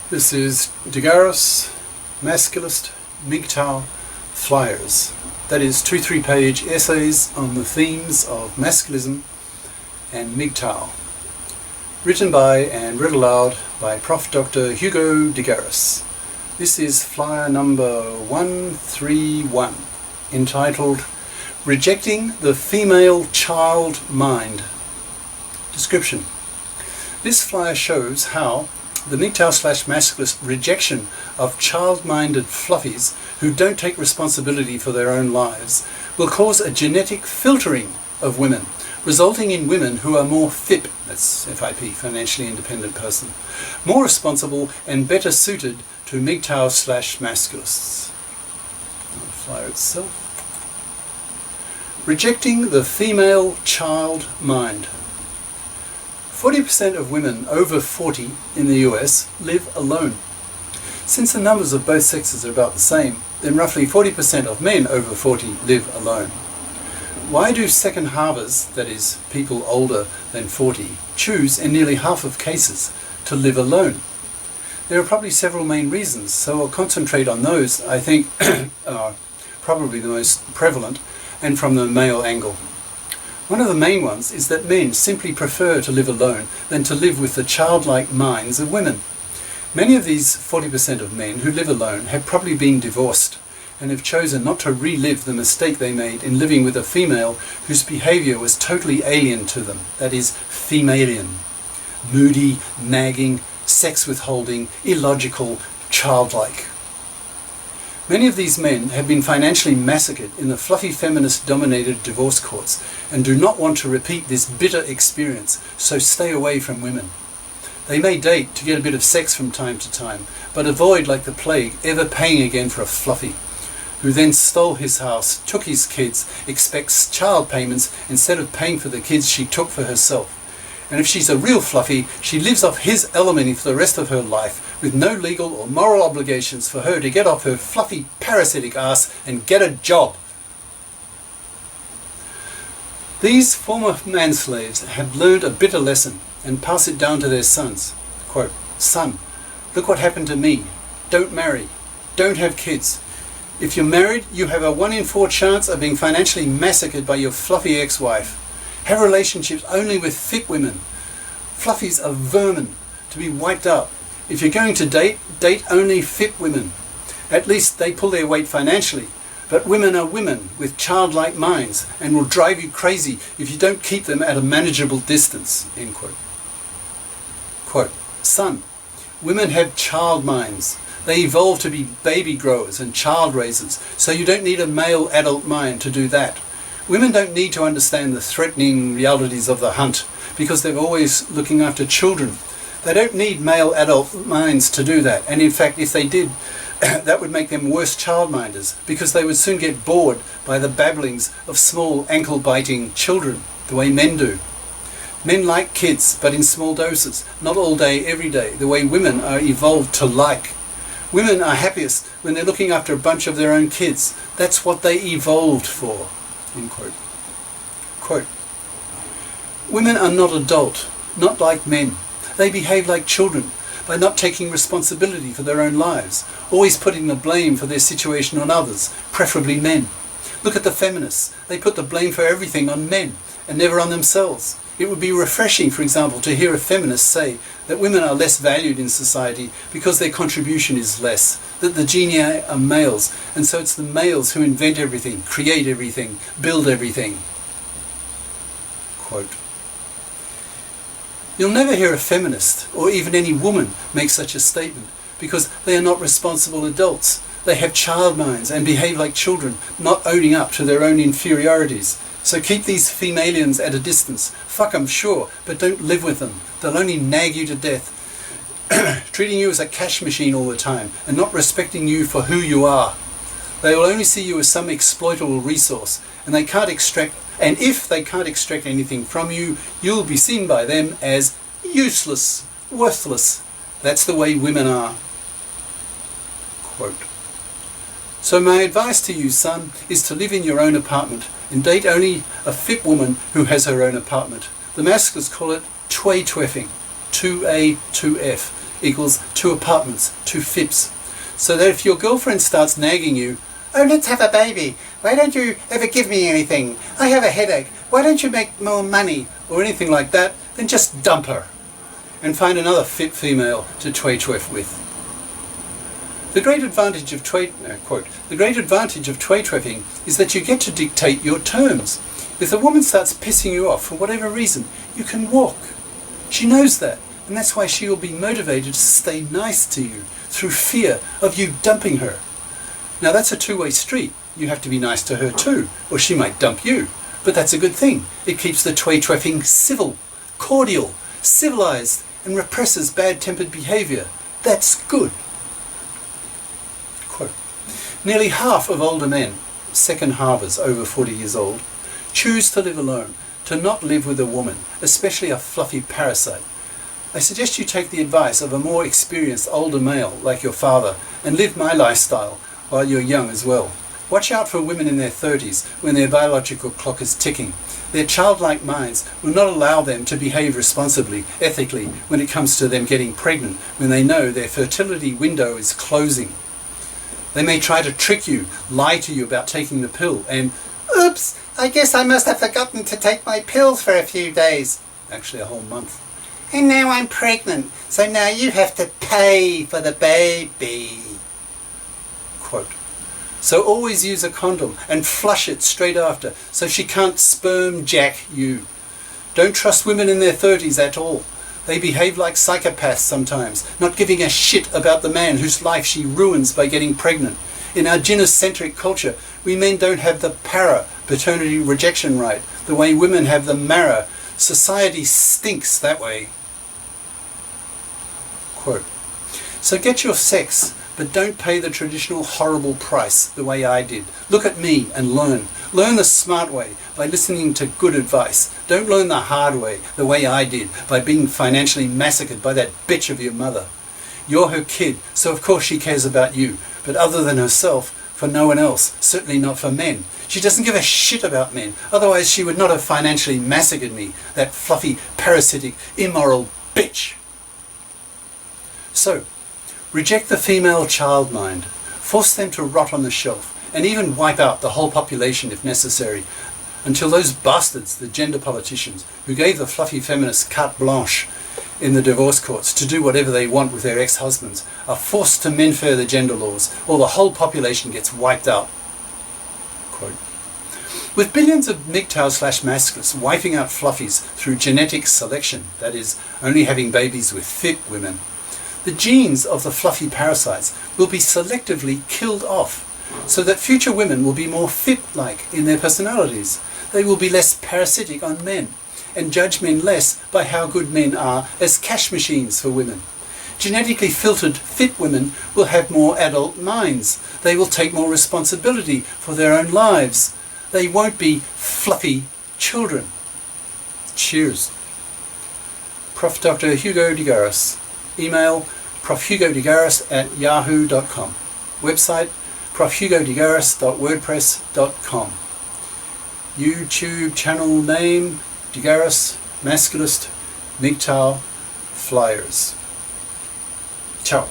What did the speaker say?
This is GARIS, Masculist, MGTOW flyers. That is 2 3-page essays on the themes of masculism and MGTOW. Written by and read aloud by Prof. Dr. Hugo de Garis. This is flyer number 131, entitled Rejecting the Female Child Mind. Description. This flyer shows how the MGTOW/masculist rejection of child-minded fluffies who don't take responsibility for their own lives will cause a genetic filtering of women, resulting in women who are more FIP, that's FIP, financially independent person, more responsible and better suited to MGTOW/masculists. The flyer itself. Rejecting the female child mind. 40% of women over 40 in the US live alone. Since the numbers of both sexes are about the same, then roughly 40% of men over 40 live alone. Why do second halvers, that is, people older than 40, choose in nearly half of cases to live alone? There are probably several main reasons, so I'll concentrate on those I think are probably the most prevalent and from the male angle. One of the main ones is that men simply prefer to live alone than to live with the childlike minds of women. Many of these 40% of men who live alone have probably been divorced and have chosen not to relive the mistake they made in living with a female whose behaviour was totally alien to them, that is, femalian. Moody, nagging, sex withholding, illogical, childlike. Many of these men have been financially massacred in the fluffy feminist-dominated divorce courts and do not want to repeat this bitter experience, so stay away from women. They may date to get a bit of sex from time to time, but avoid like the plague ever paying again for a fluffy, who then stole his house, took his kids, expects child payments instead of paying for the kids she took for herself. And if she's a real fluffy, she lives off his alimony for the rest of her life, with no legal or moral obligations for her to get off her fluffy parasitic ass and get a job. These former manslaves have learned a bitter lesson and pass it down to their sons. Quote, "Son, look what happened to me. Don't marry. Don't have kids. If you're married, you have a 1 in 4 chance of being financially massacred by your fluffy ex-wife. Have relationships only with fit women. Fluffies are vermin to be wiped out. If you're going to date, date only fit women. At least they pull their weight financially. But women are women with childlike minds and will drive you crazy if you don't keep them at a manageable distance." End quote. Quote, "Son, women have child minds. They evolve to be baby growers and child raisers, so you don't need a male adult mind to do that. Women don't need to understand the threatening realities of the hunt because they're always looking after children. They don't need male adult minds to do that, and in fact if they did, that would make them worse childminders because they would soon get bored by the babblings of small ankle-biting children, the way men do. Men like kids, but in small doses, not all day, every day, the way women are evolved to like. Women are happiest when they're looking after a bunch of their own kids. That's what they evolved for." End quote. Quote, "Women are not adult, not like men. They behave like children by not taking responsibility for their own lives, always putting the blame for their situation on others, preferably men. Look at the feminists. They put the blame for everything on men and never on themselves. It would be refreshing, for example, to hear a feminist say that women are less valued in society because their contribution is less, that the genii are males, and so it's the males who invent everything, create everything, build everything." Quote, "You'll never hear a feminist, or even any woman, make such a statement, because they are not responsible adults. They have child minds and behave like children, not owning up to their own inferiorities. So keep these femalians at a distance. Fuck them, sure, but don't live with them. They'll only nag you to death, treating you as a cash machine all the time, and not respecting you for who you are. They will only see you as some exploitable resource, and if they can't extract anything from you, you'll be seen by them as useless, worthless. That's the way women are." Quote, "So my advice to you, son, is to live in your own apartment and date only a fit woman who has her own apartment. The masculists call it tway-tweffing, 2A, 2F. equals 2 apartments, 2 fips. So that if your girlfriend starts nagging you, "Oh, let's have a baby. Why don't you ever give me anything? I have a headache. Why don't you make more money?" or anything like that, then just dump her and find another fit female to tway-twiff with. The great advantage of the great advantage of tway-twiffing is that you get to dictate your terms. If the woman starts pissing you off for whatever reason, you can walk. She knows that, and that's why she will be motivated to stay nice to you through fear of you dumping her. Now that's a two-way street. You have to be nice to her too, or she might dump you. But that's a good thing. It keeps the tway-twiffing civil, cordial, civilized, and represses bad-tempered behavior. That's good. Quote, nearly half of older men, second halvers over 40 years old, choose to live alone, to not live with a woman, especially a fluffy parasite. I suggest you take the advice of a more experienced older male like your father and live my lifestyle while you're young as well. Watch out for women in their 30s when their biological clock is ticking. Their childlike minds will not allow them to behave responsibly, ethically, when it comes to them getting pregnant when they know their fertility window is closing. They may try to trick you, lie to you about taking the pill, and, "Oops, I guess I must have forgotten to take my pills for a few days." Actually a whole month. "And now I'm pregnant, so now you have to pay for the baby." Quote, so always use a condom and flush it straight after so she can't sperm jack you. Don't trust women in their 30s at all. They behave like psychopaths sometimes, not giving a shit about the man whose life she ruins by getting pregnant. In our gynocentric culture, we men don't have the paternity rejection right, the way women have the mara. Society stinks that way. Quote, so get your sex, but don't pay the traditional horrible price the way I did. Look at me and learn. Learn the smart way by listening to good advice. Don't learn the hard way the way I did by being financially massacred by that bitch of your mother. You're her kid, so of course she cares about you, but other than herself, for no one else, certainly not for men. She doesn't give a shit about men, otherwise she would not have financially massacred me, that fluffy, parasitic, immoral bitch. So, reject the female child mind, force them to rot on the shelf, and even wipe out the whole population if necessary, until those bastards, the gender politicians, who gave the fluffy feminists carte blanche in the divorce courts to do whatever they want with their ex-husbands, are forced to menfare the gender laws, or the whole population gets wiped out. Quote, with billions of MGTOW/masculists wiping out fluffies through genetic selection, that is, only having babies with fit women, the genes of the fluffy parasites will be selectively killed off, so that future women will be more fit-like in their personalities. They will be less parasitic on men, and judge men less by how good men are as cash machines for women. Genetically filtered fit women will have more adult minds. They will take more responsibility for their own lives. They won't be fluffy children. Cheers. Prof. Dr. Hugo de GARIS. Email profhugodegaris@yahoo.com. Website profhugodegaris.wordpress.com. YouTube channel name GARIS, Masculist, MGTOW, Flyers. Ciao.